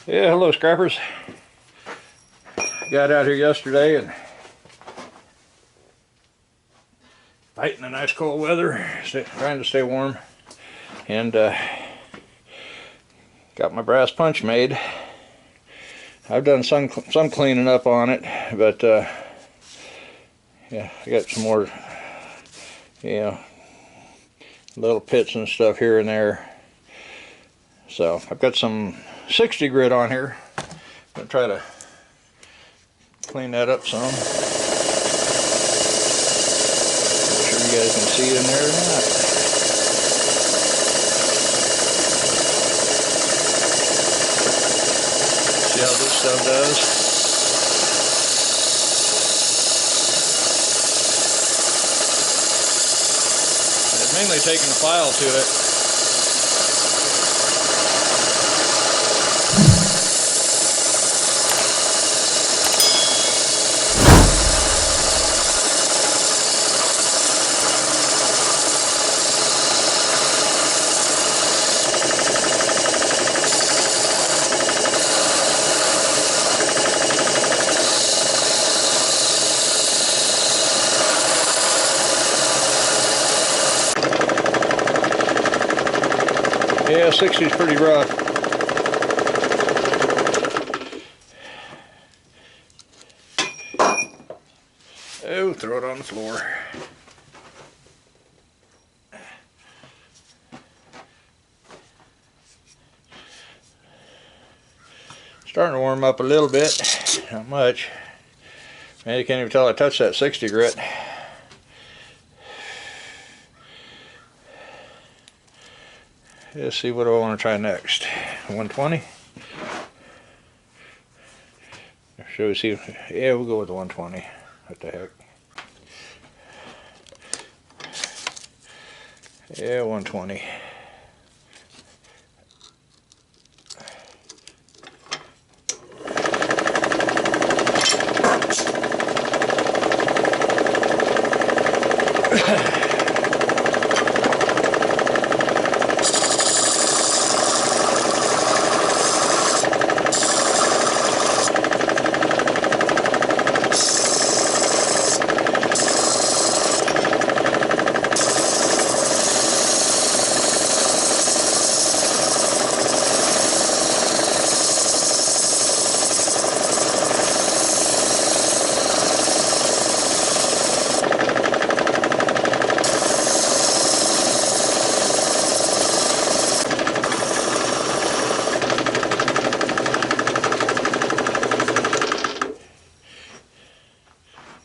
Yeah, hello scrappers. Got out here yesterday and fighting the nice cold weather, trying to stay warm, and got my brass punch made. I've done some cleaning up on it, but yeah, I got some more, little pits and stuff here and there. So I've got some 60 grit on here. I'm gonna try to clean that up some. Not sure you guys can see it in there or not. See how this stuff does? It's mainly taking the file to it. Yeah, 60 is pretty rough. Oh, throw it on the floor. Starting to warm up a little bit, not much. Man, you can't even tell I touched that 60 grit. Let's see what I want to try next. 120. Should we see? Yeah, we'll go with the 120. What the heck? Yeah, 120.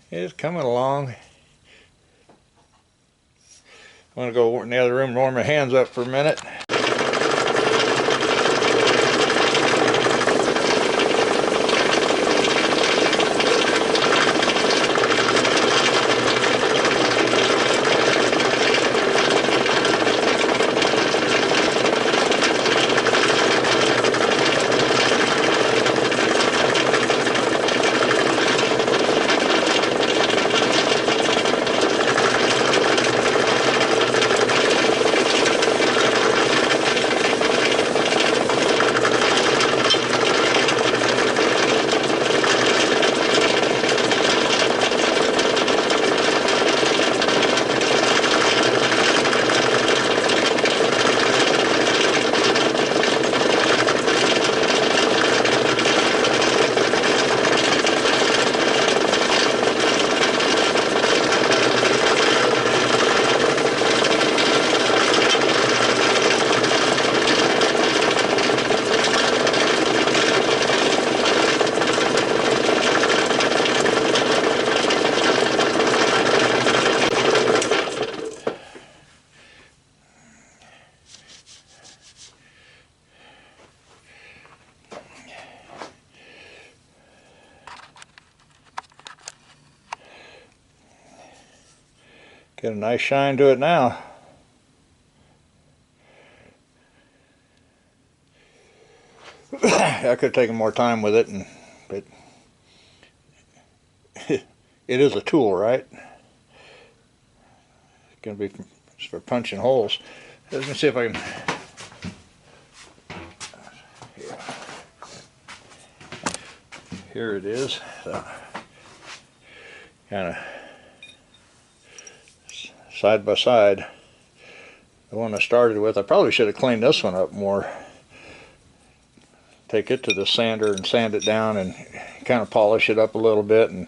It's coming along. I'm going to go in the other room and warm my hands up for a minute. Got a nice shine to it now. I could have taken more time with it, but it is a tool, right? It's going to be for punching holes. Let me see if I can. Yeah. here it is. So, kind of side by side. The one I started with, I probably should have cleaned this one up more. Take it to the sander and sand it down and kind of polish it up a little bit, and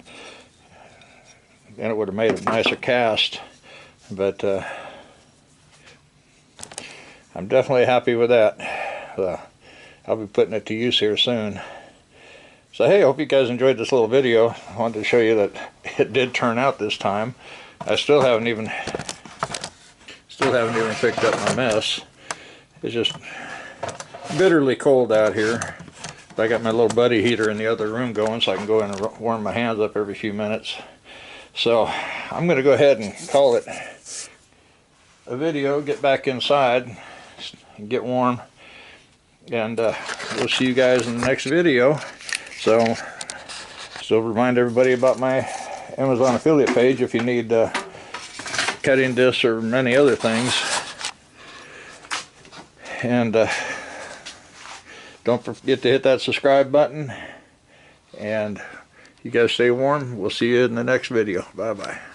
then it would have made a nicer cast. But I'm definitely happy with that. I'll be putting it to use here soon. So hey, I hope you guys enjoyed this little video. I wanted to show you that it did turn out this time. I still haven't even picked up my mess. It's just bitterly cold out here. I got my little buddy heater in the other room going, so I can go in and warm my hands up every few minutes. So I'm going to go ahead and call it a video, get back inside and get warm, and we'll see you guys in the next video. So still remind everybody about my Amazon affiliate page if you need cutting discs or many other things. And don't forget to hit that subscribe button, and you guys stay warm. We'll see you in the next video. Bye bye.